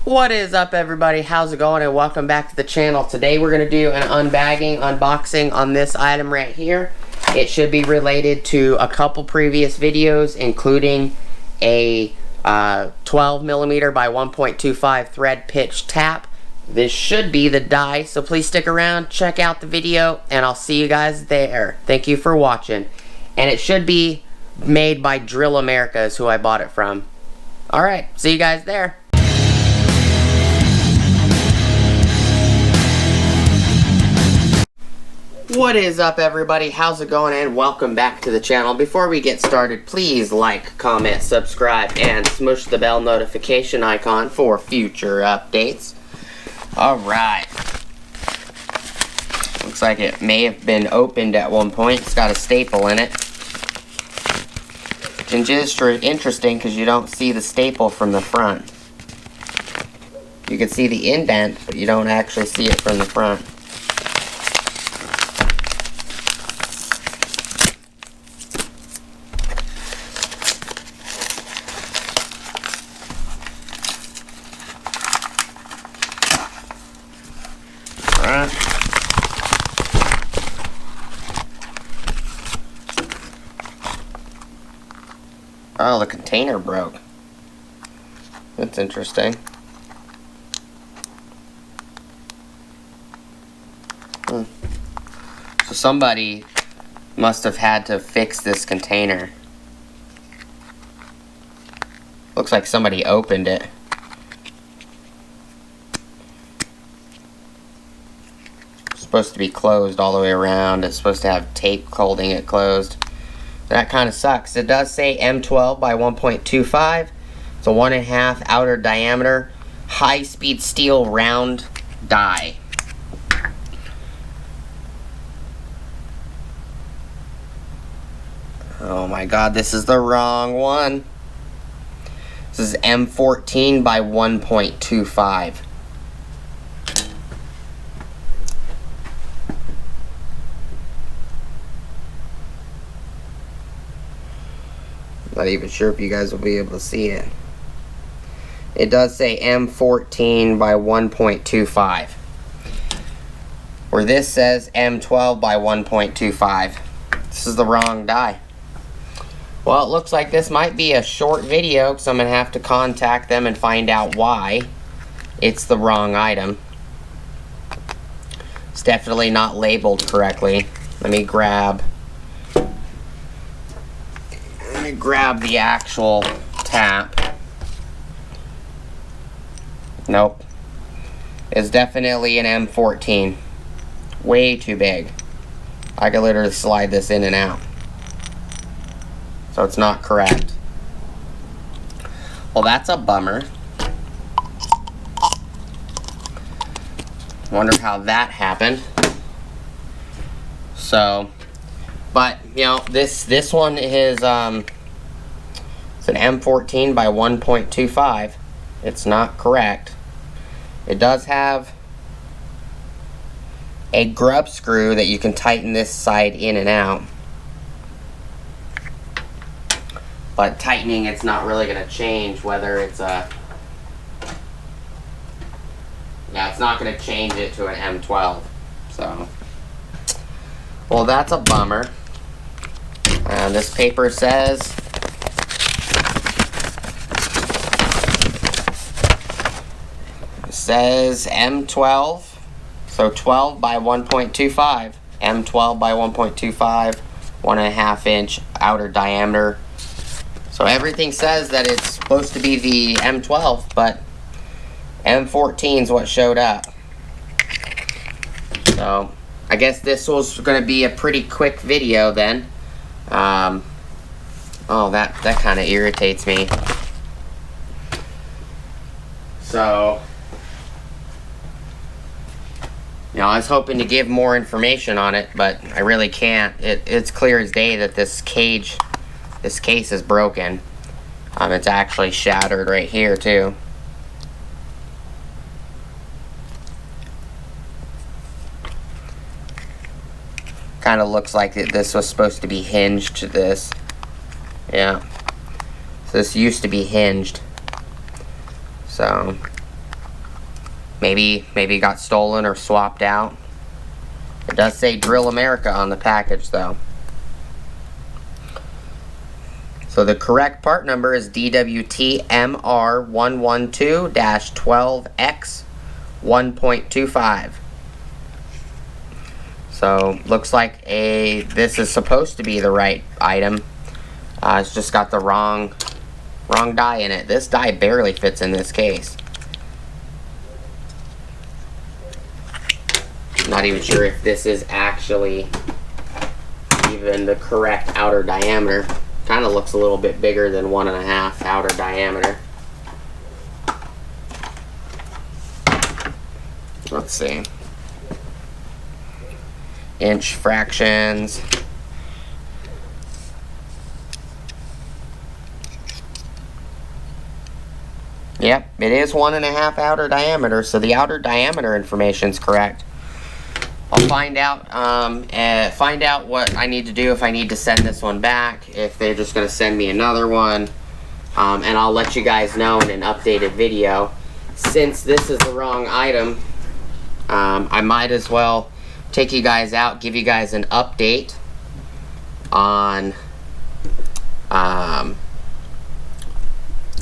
What is up, everybody? How's it going? And welcome back to the channel. Today we're going to do an unboxing on this item right here. It should be related to a couple previous videos, including a 12mm by 1.25 thread pitch tap. This should be the die, so please stick around, check out the video, and I'll see you guys there. Thank you for watching. And it should be made by Drill America is who I bought it from. Alright, see you guys there. What is up, everybody? How's it going? And welcome back to the channel. Before we get started, please like, comment, subscribe, and smush the bell notification icon for future updates. Alright. Looks like it may have been opened at one point. It's got a staple in it. And just interesting because you don't see the staple from the front. You can see the indent, but you don't actually see it from the front. Oh, the container broke. That's interesting. So somebody must have had to fix this container. Looks like somebody opened it. It's supposed to be closed all the way around. It's supposed to have tape holding it closed. That kind of sucks. It does say M12 by 1.25. It's a 1.5 outer diameter, high-speed steel round die. Oh my god, this is the wrong one. This is M14 by 1.25. Not even sure if you guys will be able to see it. It does say M14 by 1.25. Where this says M12 by 1.25. This is the wrong die. Well, it looks like this might be a short video, because I'm going to have to contact them and find out why it's the wrong item. It's definitely not labeled correctly. Let me grab the actual tap. Nope. It's definitely an M14. Way too big. I could literally slide this in and out. So it's not correct. Well, that's a bummer. Wonder how that happened. So, but you know, this one is it's an M14 by 1.25. It's not correct. It does have a grub screw that you can tighten this side in and out. But tightening, it's not really going to change whether it's a... Yeah, it's not going to change it to an M12. So, well, that's a bummer. This paper says... It says M12. So 12 by 1.25. M12 by 1.25. 1.5 inch outer diameter. So everything says that it's supposed to be the M12, but M14 is what showed up. So I guess this was going to be a pretty quick video then. Oh, that kind of irritates me. So, you know, I was hoping to give more information on it, but I really can't. It's clear as day that this case is broken. It's actually shattered right here too. Kind of looks like this was supposed to be hinged to this. Yeah. So this used to be hinged. So Maybe got stolen or swapped out. It does say Drill America on the package though. So the correct part number is DWT-MR112-12x1.25. So looks like this is supposed to be the right item. It's just got the wrong die in it. This die barely fits in this case. I'm not even sure if this is actually even the correct outer diameter. Kind of looks a little bit bigger than 1.5 outer diameter. Let's see. Inch fractions. Yep, it is 1.5 outer diameter, so the outer diameter information is correct. I'll find out what I need to do, if I need to send this one back, if they're just going to send me another one, and I'll let you guys know in an updated video. Since this is the wrong item, I might as well take you guys out, give you guys an update on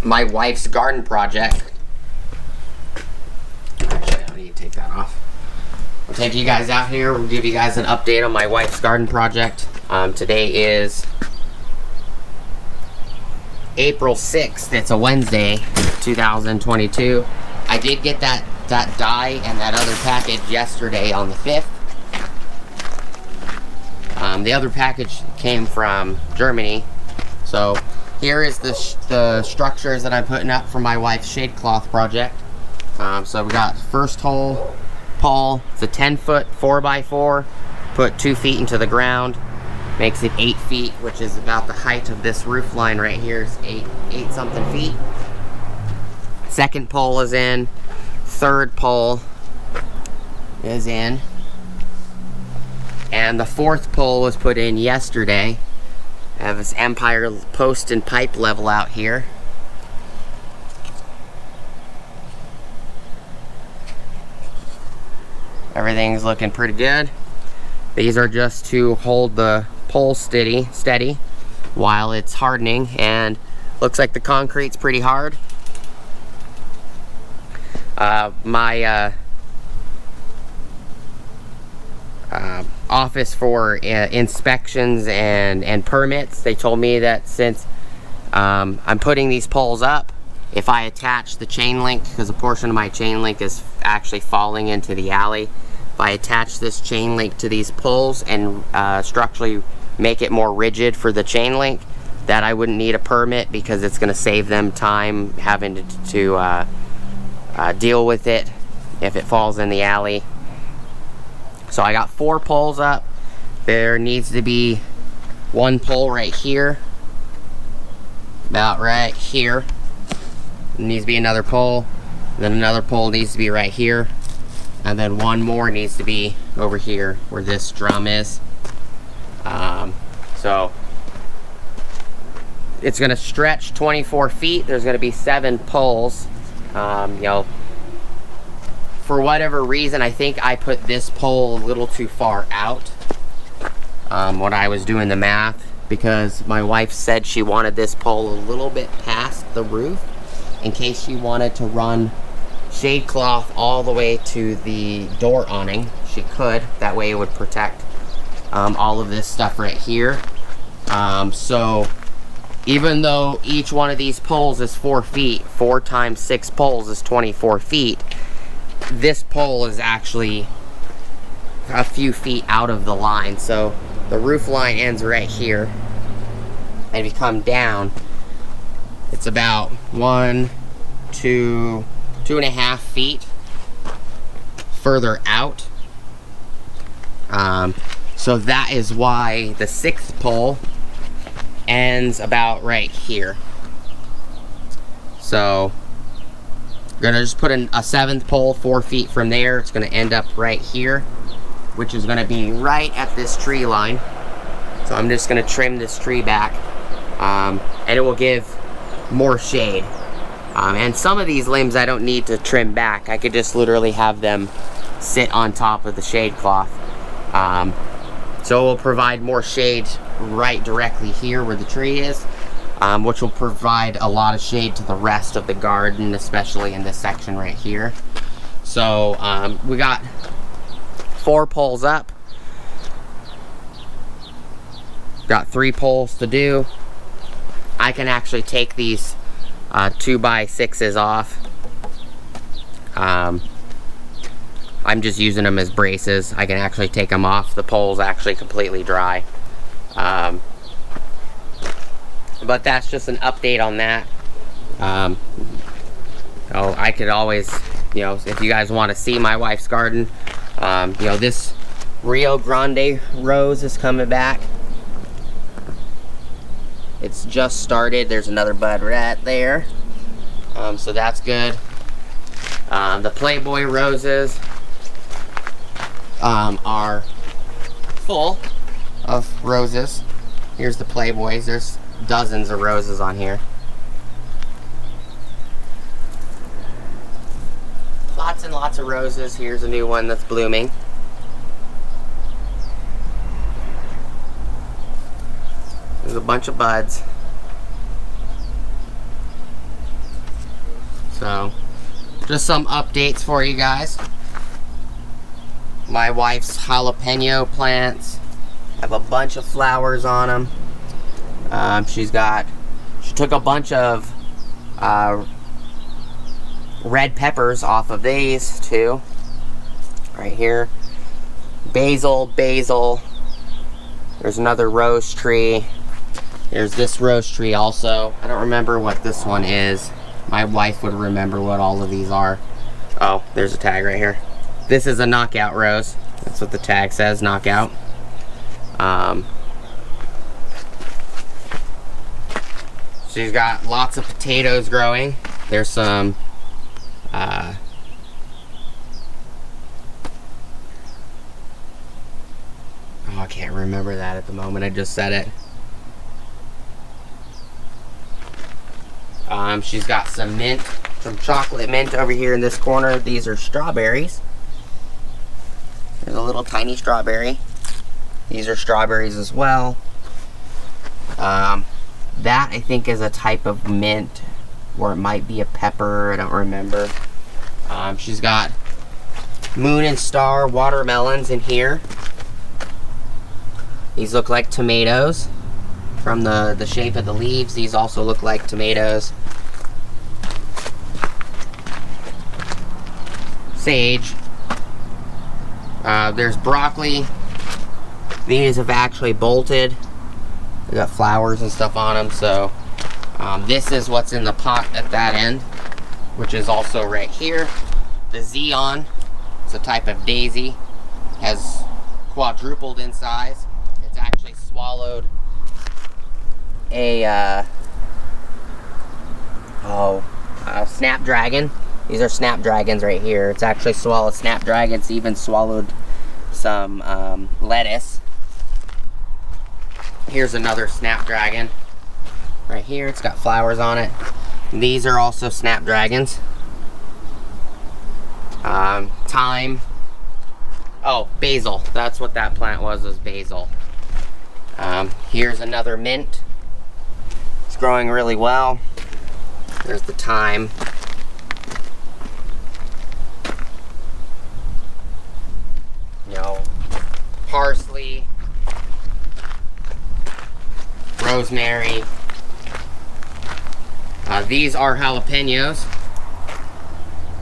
my wife's garden project. Actually, I don't need to take that off. We'll take you guys out here. We'll give you guys an update on my wife's garden project. Today is April 6th. It's a Wednesday, 2022. I did get that die and that other package yesterday on the 5th. The other package came from Germany. So here is the structures that I'm putting up for my wife's shade cloth project. So we got first hole pole. It's a 10-foot 4x4. Put 2 feet into the ground. Makes it 8 feet, which is about the height of this roof line right here. It's 8 something feet. Second pole is in. Third pole is in. And the fourth pole was put in yesterday. I have this Empire post and pipe level out here. Everything's looking pretty good. These are just to hold the pole steady while it's hardening, and looks like the concrete's pretty hard. My office for inspections and permits, they told me that since I'm putting these poles up, if I attach the chain link, because a portion of my chain link is actually falling into the alley, if I attach this chain link to these poles and structurally make it more rigid for the chain link, that I wouldn't need a permit, because it's going to save them time having to deal with it if it falls in the alley. So I got 4 poles up. There needs to be 1 pole right here, about right here. There needs to be another pole, then another pole needs to be right here, and then 1 more needs to be over here where this drum is. So it's going to stretch 24 feet. There's going to be 7 poles. You know, for whatever reason, I think I put this pole a little too far out when I was doing the math, because my wife said she wanted this pole a little bit past the roof in case she wanted to run shade cloth all the way to the door awning. She could. That way it would protect all of this stuff right here. So even though each one of these poles is 4 feet, 4 times 6 poles is 24 feet, this pole is actually a few feet out of the line. So the roof line ends right here, and if you come down, it's about 1, 2, 2.5 feet further out. So that is why the 6th pole ends about right here. So we're gonna just put in a 7th pole 4 feet from there. It's gonna end up right here, which is gonna be right at this tree line. So I'm just gonna trim this tree back, and it will give more shade. And some of these limbs I don't need to trim back. I could just literally have them sit on top of the shade cloth. So it will provide more shade right directly here where the tree is, which will provide a lot of shade to the rest of the garden, especially in this section right here. So we got 4 poles up. Got 3 poles to do. I can actually take these 2x6s off. I'm just using them as braces. I can actually take them off. The pole's actually completely dry. But that's just an update on that. Oh, I could always, you know, if you guys want to see my wife's garden, you know, this Rio Grande rose is coming back. It's just started. There's another bud right there. So that's good. The Playboy roses are full of roses. Here's the Playboys. There's dozens of roses on here. Lots and lots of roses. Here's a new one that's blooming. There's a bunch of buds. So, just some updates for you guys. My wife's jalapeno plants have a bunch of flowers on them. She took a bunch of red peppers off of these too. Right here. Basil. There's another rose tree. There's this rose tree also. I don't remember what this one is. My wife would remember what all of these are. Oh, there's a tag right here. This is a knockout rose. That's what the tag says, knockout. She's got lots of potatoes growing. There's some oh, I can't remember that at the moment. I just said it. She's got some mint, some chocolate mint over here in this corner. These are strawberries. There's a little tiny strawberry. These are strawberries as well. That I think is a type of mint, or it might be a pepper, I don't remember. She's got moon and star watermelons in here. These look like tomatoes from the shape of the leaves. These also look like tomatoes. Sage. There's broccoli. These have actually bolted. They got flowers and stuff on them. So this is what's in the pot at that end, which is also right here. The Xeon, it's a type of daisy, has quadrupled in size. It's actually swallowed a snapdragon. These are snapdragons right here. It's actually swallowed snapdragons, even swallowed some lettuce. Here's another snapdragon right here. It's got flowers on it. These are also snapdragons. Thyme. Oh, basil. That's what that plant was basil. Here's another mint. It's growing really well. There's the thyme. You know, parsley, rosemary. These are jalapenos.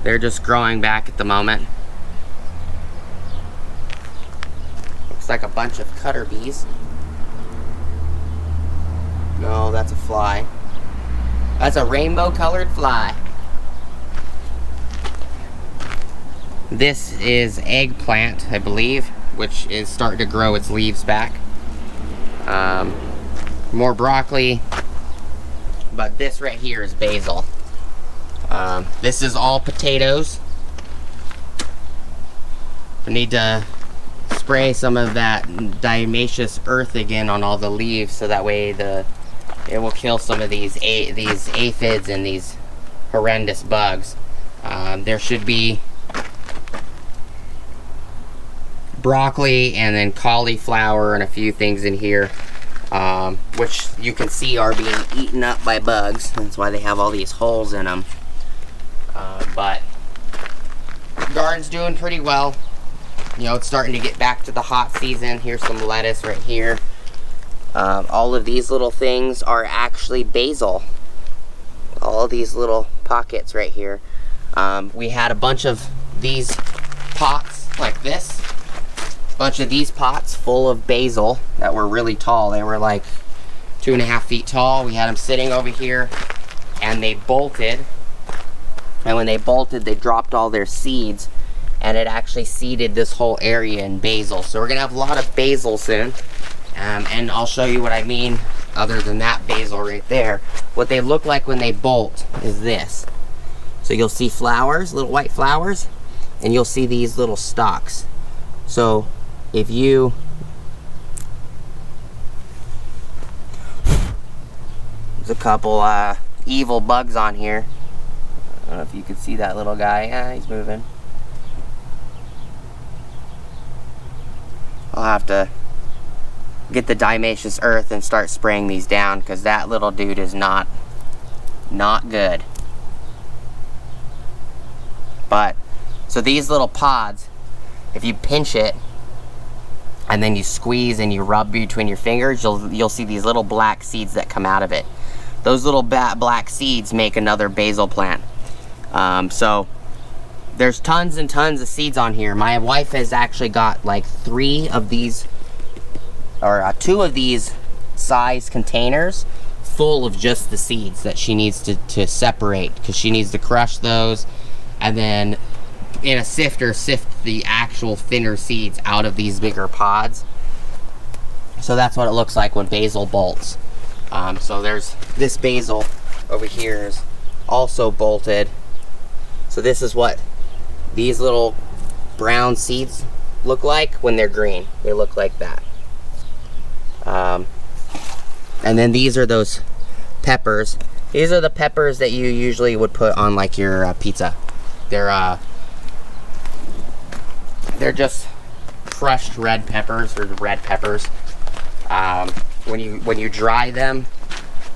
They're just growing back at the moment. Looks like a bunch of cutter bees. No, that's a fly. That's a rainbow colored fly. This is eggplant, I believe, which is starting to grow its leaves back. More broccoli, but this right here is basil. This is all potatoes. I need to spray some of that diatomaceous earth again on all the leaves, so that way it will kill some of these aphids and these horrendous bugs. There should be broccoli and then cauliflower and a few things in here, which you can see are being eaten up by bugs. That's why they have all these holes in them. But garden's doing pretty well. You know, it's starting to get back to the hot season. Here's some lettuce right here. All of these little things are actually basil. All these little pockets right here. We had a bunch of these pots like this. A bunch of these pots full of basil that were really tall. They were like 2.5 feet tall. We had them sitting over here and they bolted. And when they bolted, they dropped all their seeds and it actually seeded this whole area in basil. So we're gonna have a lot of basil soon. And I'll show you what I mean other than that basil right there. What they look like when they bolt is this. So you'll see flowers, little white flowers, and you'll see these little stalks. So if you there's a couple evil bugs on here. I don't know if you can see that little guy. Yeah, he's moving. I'll have to get the diatomaceous earth and start spraying these down because that little dude is not good. But so these little pods, if you pinch it and then you squeeze and you rub between your fingers, you'll see these little black seeds that come out of it. Those little black seeds make another basil plant. So there's tons and tons of seeds on here. My wife has actually got like 3 of these, or 2 of these size containers full of just the seeds that she needs to separate, because she needs to crush those and then in a sifter sift the actual thinner seeds out of these bigger pods. So that's what it looks like when basil bolts. So there's this basil over here is also bolted. So this is what these little brown seeds look like when they're green. They look like that. And then these are those peppers. These are the peppers that you usually would put on like your pizza. They're just crushed red peppers, or red peppers. When you dry them,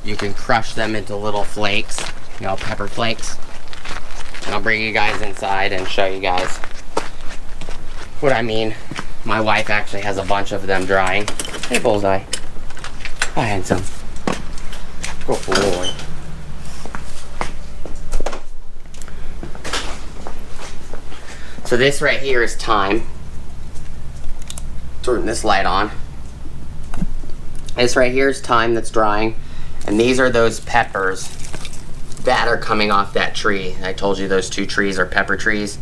you can crush them into little flakes, you know, pepper flakes. And I'll bring you guys inside and show you guys what I mean. My wife actually has a bunch of them drying. Hey, Bullseye. Hi, handsome. Good boy. So this right here is thyme. Turn this light on. This right here is thyme that's drying. And these are those peppers that are coming off that tree. I told you those 2 trees are pepper trees.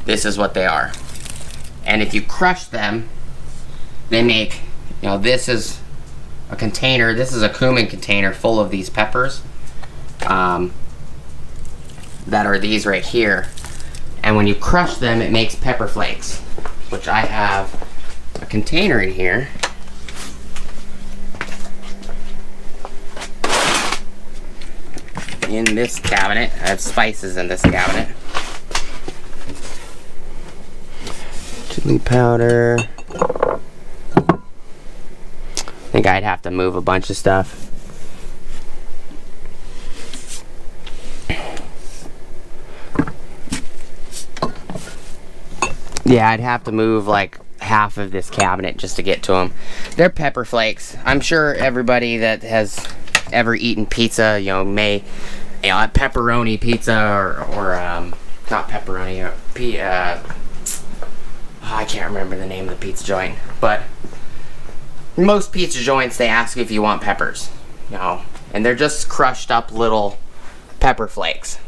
This is what they are. And if you crush them, they make, you know, this is a container, this is a cumin container full of these peppers that are these right here. And when you crush them, it makes pepper flakes, which I have a container in here. In this cabinet. I have spices in this cabinet. Chili powder. I think I'd have to move a bunch of stuff. Yeah, I'd have to move like half of this cabinet just to get to them. They're pepper flakes. I'm sure everybody that has ever eaten pizza, you know, may, you know, pepperoni pizza or not pepperoni, I can't remember the name of the pizza joint, but most pizza joints, they ask if you want peppers, you know, and they're just crushed up little pepper flakes.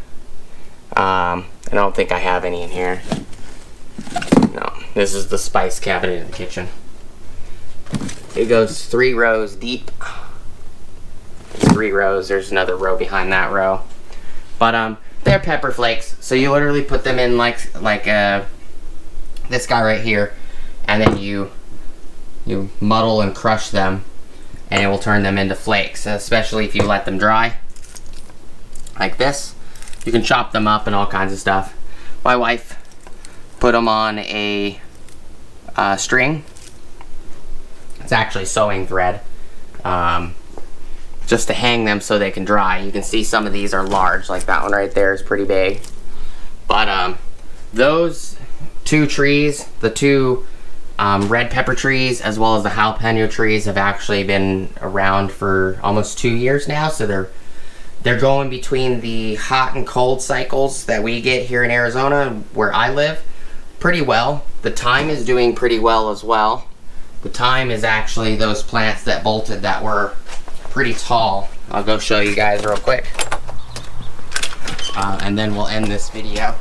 I don't think I have any in here. No, this is the spice cabinet in the kitchen. It goes 3 rows deep. 3 rows, there's another row behind that row. But they're pepper flakes, so you literally put them in like this guy right here, and then you muddle and crush them, and it will turn them into flakes, especially if you let them dry like this. You can chop them up and all kinds of stuff. My wife put them on a string. It's actually sewing thread, just to hang them so they can dry. You can see some of these are large, like that one right there is pretty big. But those two trees, the two red pepper trees as well as the jalapeno trees, have actually been around for almost 2 years now. So they're going between the hot and cold cycles that we get here in Arizona, where I live, pretty well. The thyme is doing pretty well as well. The thyme is actually those plants that bolted that were pretty tall. I'll go show you guys real quick. And then we'll end this video.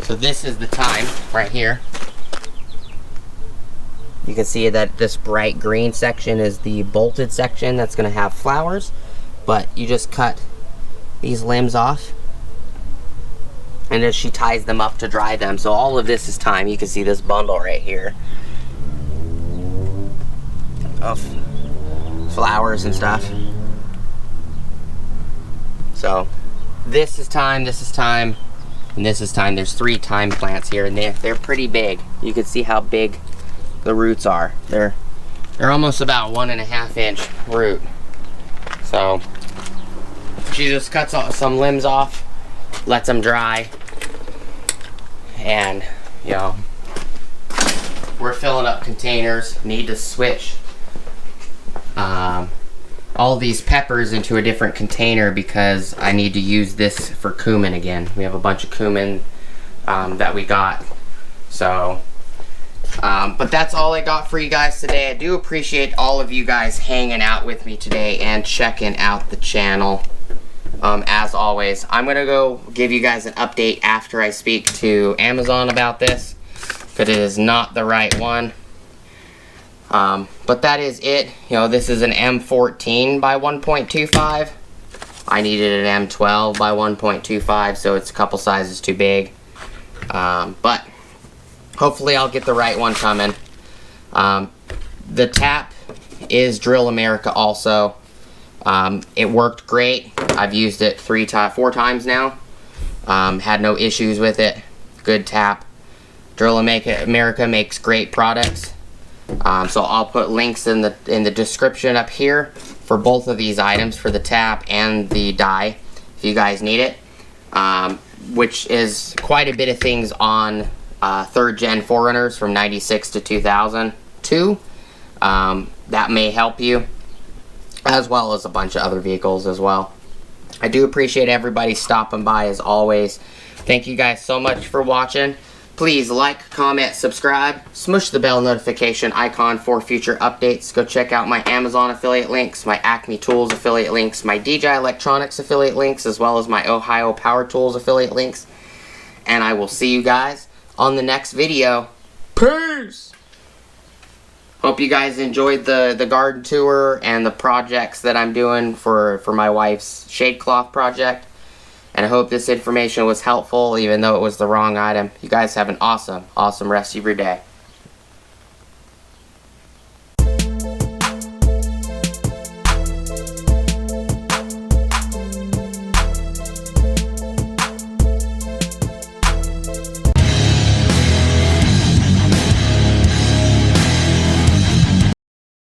So this is the thyme right here. You can see that this bright green section is the bolted section that's going to have flowers. But you just cut these limbs off, and then she ties them up to dry them. So all of this is thyme. You can see this bundle right here of flowers and stuff. So this is thyme, this is thyme, and this is thyme. There's 3 thyme plants here, and they're pretty big. You can see how big the roots are. They're almost about 1.5 inch root. So she just cuts some limbs off, lets them dry, and you know, we're filling up containers. Need to switch all these peppers into a different container because I need to use this for cumin again. We have a bunch of cumin that we got. So but that's all I got for you guys today. I do appreciate all of you guys hanging out with me today and checking out the channel. As always, I'm gonna go give you guys an update after I speak to Amazon about this, but it is not the right one. But that is it. You know, this is an M14 by 1.25. I needed an M12 by 1.25, so it's a couple sizes too big. But hopefully I'll get the right one coming. The tap is Drill America also. It worked great. I've used it 4 times now. Had no issues with it. Good tap. Drill America makes great products. So I'll put links in the description up here for both of these items, for the tap and the die, if you guys need it. Which is quite a bit of things on 3rd gen 4Runners from 96 to 2002. That may help you, as well as a bunch of other vehicles as well. I do appreciate everybody stopping by as always. Thank you guys so much for watching. Please like, comment, subscribe, smush the bell notification icon for future updates. Go check out my Amazon affiliate links, my Acme Tools affiliate links, my DJI Electronics affiliate links, as well as my Ohio Power Tools affiliate links. And I will see you guys on the next video. Peace! Hope you guys enjoyed the garden tour and the projects that I'm doing for my wife's shade cloth project. And I hope this information was helpful, even though it was the wrong item. You guys have an awesome rest of your day.